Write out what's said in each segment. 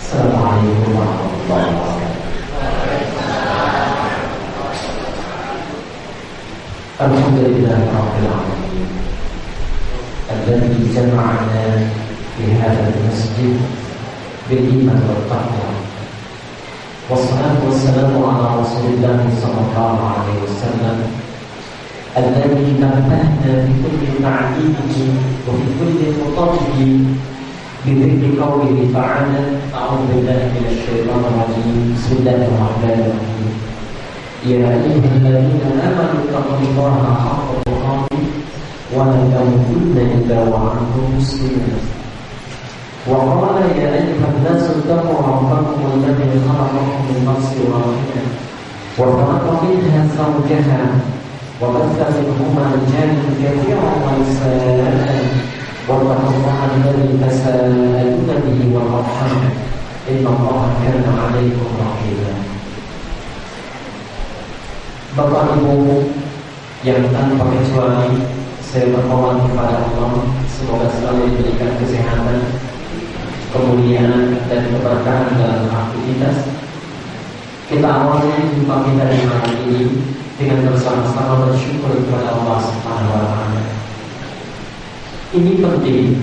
Assalamualaikum warahmatullahi wabarakatuh. Alhamdulillahirabbil alamin. Alladzi jama'ana fi hadzal masjid bil iman wat taqwa. Wassalatu wassalamu ala Rasulillah sallallahu alaihi wasallam. Alladzi nabbahna fi kulli ta'liqihi wa fi kulli khutatihi بذكر قوله تعالى أعوذ بالله من الشيطان الرجيم بسم الله الرحمن الرحيم يا أيها الذين آمنوا اتقوا الله حق تقاته ولا تموتن إلا وأنتم مسلمون وقال يا أيها الناس اتقوا ربكم الذي خلقكم من نفس واحدة وخلق منها زوجها وبث منهما رجالا كثيرا ونساء واتقوا الله الذي تساءلون به والأرحام إن الله كان عليكم رقيبا. Bapak Ibu yang tanpa kecuali saya bermohon kepada Allah semoga selalu diberikan kesehatan, kemuliaan dan keberkahan dalam aktivitas. Kita awali jumpa kita di malam ini dengan bersama-sama bersyukur kepada Allah Subhanahu wa Ta'ala. Ini penting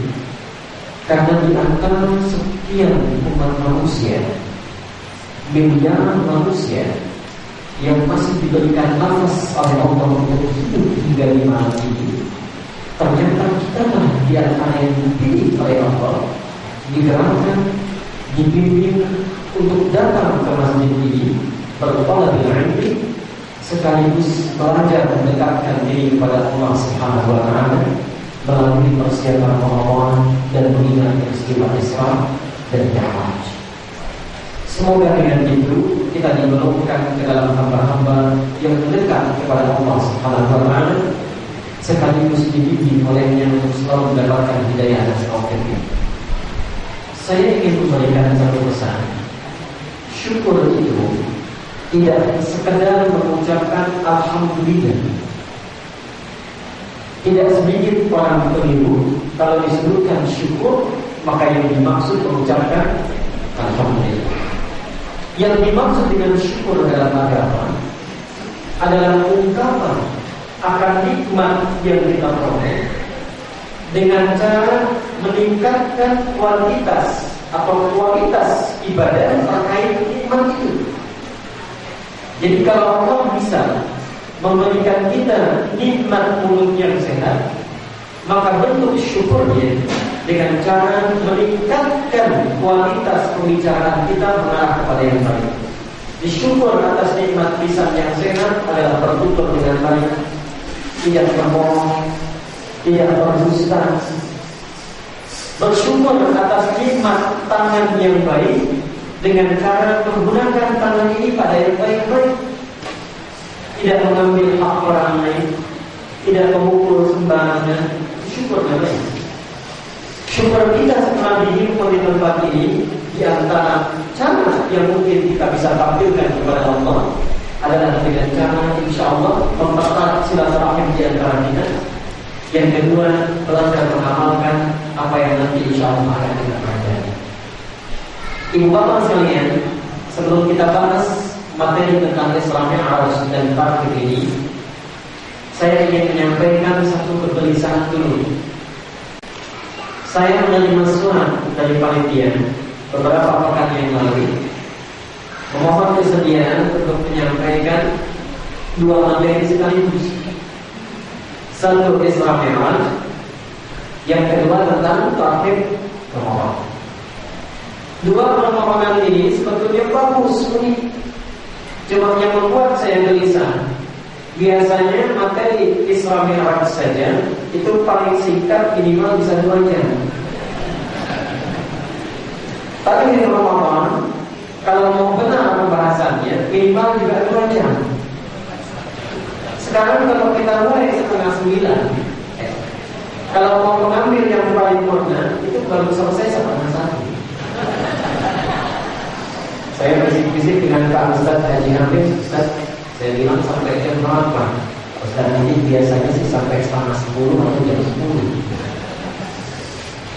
karena di antara sekian umat manusia, miliaran manusia yang masih diberikan nafas oleh Allah untuk hidup hingga di malam ini, ternyata kita di antara yang dipilih oleh Allah, digerakkan, dibimbing untuk datang ke masjid ini, bertolak dengan ilmu, sekaligus belajar mendekatkan diri kepada Allah Subhanahu wa Ta'ala melalui persiapan Ramadan dan mengingat peristiwa Isra dan Mi'raj. Semoga dengan itu kita dimelukkan ke dalam hamba-hamba yang mendekat kepada Allah Subhanahu wa Ta'ala, sekaligus dibimbing olehnya untuk selalu mendapatkan hidayah dan taufik. Saya ingin memberikan satu pesan. Syukur itu tidak sekedar mengucapkan alhamdulillah. Tidak sedikit orang keliru kalau disebutkan syukur maka yang dimaksud mengucapkan alhamdulillah. Yang dimaksud dengan syukur dalam agama adalah ungkapan akan nikmat yang kita peroleh dengan cara meningkatkan kualitas atau kualitas ibadah terkait nikmat itu. Jadi kalau Allah bisa memberikan kita nikmat mulut yang sehat, maka bentuk syukurnya dengan cara meningkatkan kualitas pembicaraan kita mengarah kepada yang baik. Disyukur atas nikmat lisan yang sehat adalah bertutur dengan baik, tidak berbohong, tidak berdusta. Bersyukur atas nikmat tangan yang baik dengan cara menggunakan tangan ini pada yang baik-baik. Tidak mengambil hak orang lain, tidak memukul sembarangan. Syukur namanya. Syukur kita setelah dihimpun di tempat ini, di antara cara yang mungkin kita bisa tampilkan kepada Allah adalah dengan cara insya Allah mempererat silaturahim di antara kita. Yang kedua, belajar mengamalkan apa yang nanti insya Allah akan kita pelajari. Ibu bapak sekalian, sebelum kita bahas materi tentang Isra Mi'raj dan Taufik ini, saya ingin menyampaikan satu kegelisahan dulu. Saya menerima surat dari panitia beberapa pekan yang lalu, memohon kesediaan untuk menyampaikan dua materi sekaligus. Satu Isra Mi'raj, yang kedua tentang Taufik kemohon. Dua permohonan ini sebetulnya bagus, unik. Cuma yang membuat saya gelisah, biasanya materi Isra Mi'raj saja itu paling singkat minimal bisa 2 jam. Tapi di Ramadan, kalau mau benar pembahasannya minimal juga 2 jam. Sekarang kalau kita mulai 8:30, kalau mau mengambil yang paling purna itu baru selesai 1:30. Saya bisik-bisik dengan Pak Ustaz Haji Hamid, Ustaz, saya bilang sampai jam berapa? Ustaz ini biasanya sih sampai 9:30 atau jam 10.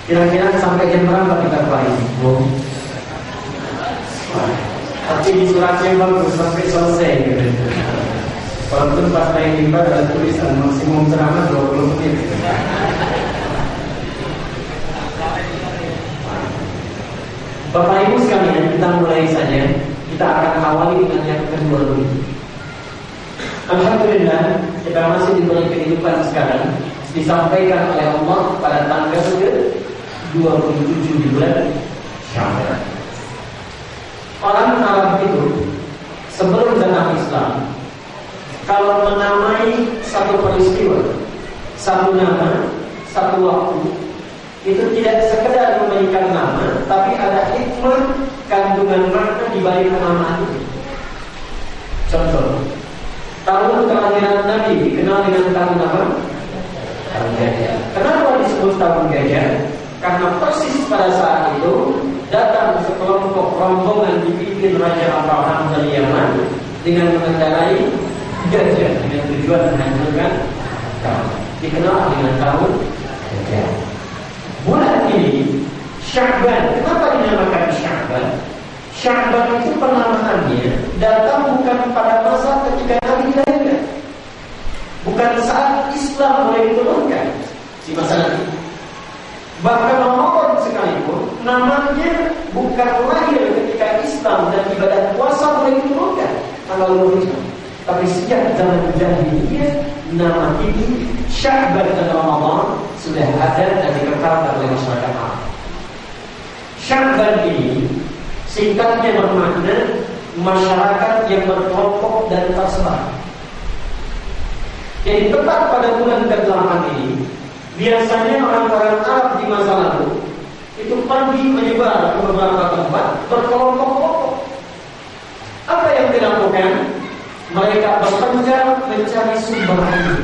Kira-kira sampai jam berapa kita mulai? Tapi di suratnya bagus sampai selesai gitu. Walaupun pas naik mimbar ada tulisan maksimum ceramah 20 menit. Bapak Ibu sekalian, kita mulai saja. Kita akan awali dengan yang kedua dulu. Alhamdulillah, kita masih diberi kehidupan sekarang. Disampaikan oleh Allah pada tanggal ke-27 di bulan Syawal. Orang Arab itu sebelum datang Islam, kalau menamai satu peristiwa, satu nama, satu waktu, itu tidak sekedar memberikan nama, tapi ada hikmah kandungan makna di balik nama itu. Contoh, tahun kelahiran Nabi dikenal dengan tahun apa? Tahun gajah. Kenapa disebut tahun gajah? Karena persis pada saat itu datang sekelompok rombongan dipimpin Raja Abraham dari Yaman dengan mengendarai gajah dengan tujuan menghancurkan Ka'bah. Dikenal dengan tahun gajah. Bulan ini Sya'ban. Kenapa dinamakan Sya'ban? Sya'ban itu penamaannya datang bukan pada masa ketika Nabi lahir, bukan saat Islam mulai diturunkan di masa Nabi. Bahkan Ramadan sekalipun namanya bukan lahir ketika Islam dan ibadat puasa mulai diturunkan tanggal 20 Islam. Tapi sejak zaman jahiliyah nama ini Sya'ban dan Ramadan sudah ada dan dikenalkan oleh masyarakat Arab. Sya'ban ini singkatnya bermakna masyarakat yang berkelompok dan tersebar. Jadi tepat pada bulan ke-8 ini, biasanya orang-orang Arab di masa lalu itu pergi menyebar ke beberapa tempat berkelompok-kelompok. Apa yang dilakukan? Mereka berpencar mencari sumber air.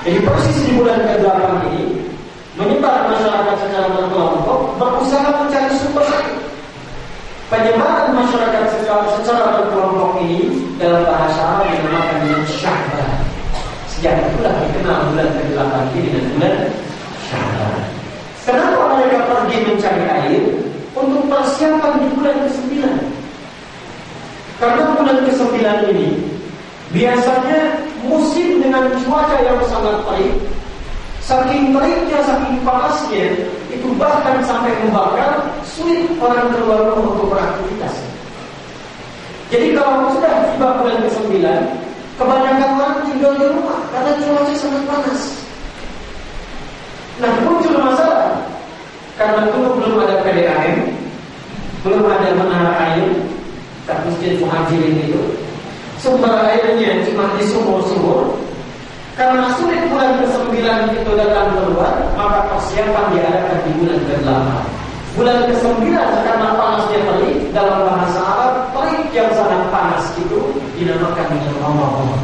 Jadi persis di bulan ke-8 ini menyebar masyarakat secara berkelompok berusaha mencari sumber air. Penyebaran masyarakat secara berkelompok ini dalam bahasa Arab dinamakan dengan Sya'ban. Sejak itulah dikenal bulan ke-8 ini dengan bulan Sya'ban. Kenapa mereka pergi mencari air? Untuk persiapan di bulan ke-9. Karena bulan ke-9 ini biasanya musim dengan cuaca yang sangat terik. Saking teriknya, saking panasnya, itu bahkan sampai membakar, sulit orang keluar rumah untuk beraktivitas. Jadi kalau sudah tiba bulan ke-9, kebanyakan orang tinggal di rumah karena cuaca sangat panas. Nah, muncul masalah karena dulu belum ada PDAM, belum ada menara air, tak Masjid Muhajirin itu. Sumber airnya cuma di sumur-sumur. Karena sulit bulan ke-9 itu datang keluar, maka persiapan diadakan di bulan ke-8. Bulan ke-9 karena panasnya terik, dalam bahasa Arab terik yang sangat panas itu dinamakan dengan Ramadan.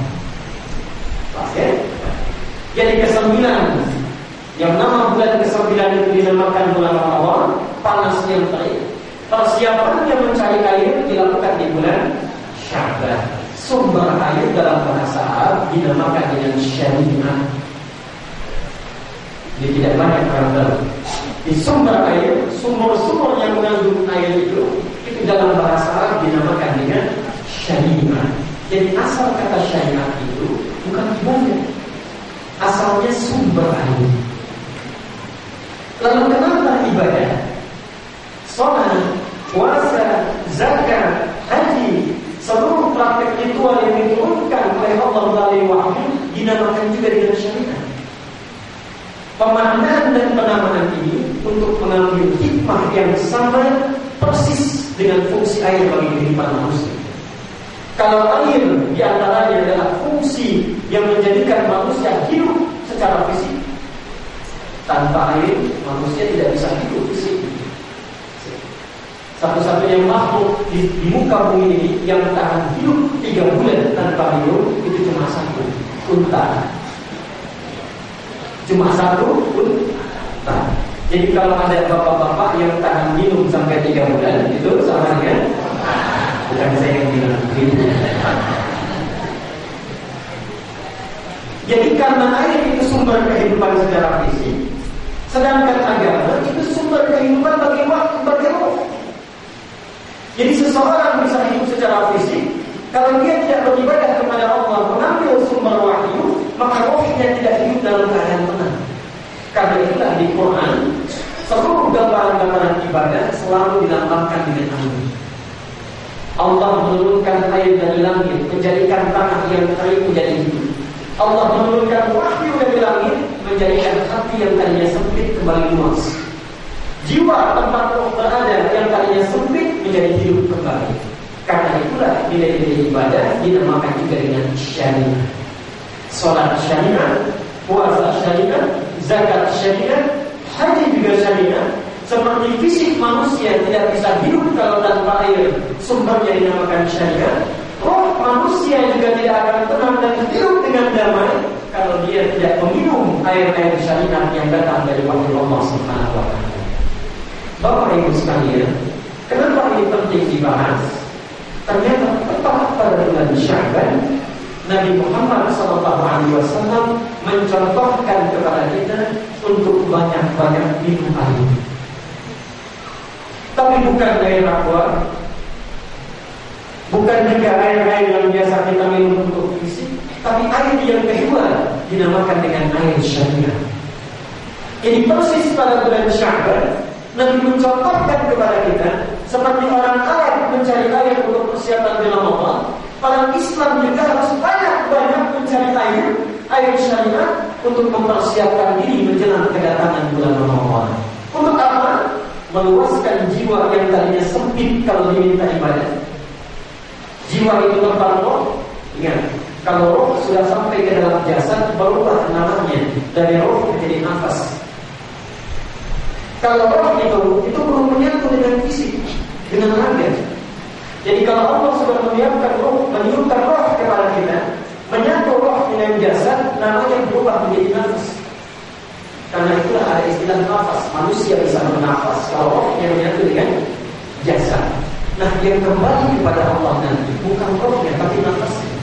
Pas ya? Jadi ke-9 yang nama bulan ke-9 itu dinamakan bulan Ramadan, panas yang terik. Persiapannya mencari air dilakukan di bulan Sya'ban. Sumber air dalam bahasa Arab dinamakan dengan syari'ah. Jadi tidak banyak orang tahu. Di sumber air, sumur-sumur yang mengandung air itu dalam bahasa Arab dinamakan dengan syari'ah. Jadi asal kata syari'ah itu bukan ibadah, asalnya sumber air. Lalu kenapa ibadah? Salat, puasa, zakat, haji, seluruh praktek ritual yang diturunkan oleh Allah melalui wahyu dinamakan juga dengan syariat. Pemaknaan dan penamaan ini untuk mengambil hikmah yang sama persis dengan fungsi air bagi kehidupan manusia. Kalau air diantaranya adalah fungsi yang menjadikan manusia hidup secara fisik, tanpa air manusia tidak bisa hidup fisik. Satu-satunya makhluk di muka bumi ini yang tahan hidup 3 bulan tanpa minum itu cuma satu, unta. Cuma satu unta. Jadi kalau ada bapak-bapak yang tahan minum sampai 3 bulan itu sama dengan, bukan saya yang bilang begitu. Jadi karena air itu sumber kehidupan secara fisik, sedangkan agama itu sumber kehidupan bagi roh. Jadi seseorang bisa hidup secara fisik, kalau dia tidak beribadah kepada Allah, mengambil sumber wahyu, maka rohnya tidak hidup dalam keadaan tenang. Karena itulah di Quran, seluruh gambaran-gambaran ibadah selalu dilambangkan dengan air. Allah menurunkan air dari langit, menjadikan tanah yang kering menjadi hidup. Allah menurunkan wahyu dari langit, menjadikan hati yang tadinya sempit kembali luas. Jiwa tempat roh berada yang tadinya sempit menjadi hidup kembali. Karena itulah nilai-nilai ibadah dinamakan juga dengan syariah. Salat syariah, puasa syariah, zakat syariah, haji juga syariah. Seperti fisik manusia tidak bisa hidup kalau tanpa air, sumbernya dinamakan syariah. Roh manusia juga tidak akan tenang dan hidup dengan damai kalau dia tidak meminum air-air syariah yang datang dari wahyu Allah Subhanahu wa Ta'ala. Bapak Ibu sekalian, kenapa ini penting dibahas? Ternyata tepat pada bulan Sya'ban, Nabi Muhammad SAW mencontohkan kepada kita untuk banyak-banyak minum air. Tapi bukan air aqua, bukan juga air-air yang biasa kita minum untuk fisik, tapi air yang kedua dinamakan dengan air syariah. Ini persis pada bulan Sya'ban, Nabi mencontohkan kepada kita seperti orang Arab mencari air untuk persiapan bulan Ramadan. Orang Islam juga harus banyak-banyak mencari air syariah untuk mempersiapkan diri menjelang kedatangan bulan Ramadan. Untuk apa? Meluaskan jiwa yang tadinya sempit kalau diminta ibadah. Jiwa itu tempat roh. Ingat, kalau roh sudah sampai ke dalam jasad, barulah namanya dari roh menjadi nafas. Kalau roh itu belum menyatu dengan fisik, dengan raga. Jadi kalau Allah sudah meniupkan roh kepada kita, menyatu roh dengan jasad, namanya berubah menjadi nafas. Karena itulah ada istilah nafas. Manusia bisa bernafas kalau rohnya menyatu dengan jasad. Nah, yang kembali kepada Allah nanti bukan rohnya tapi nafasnya.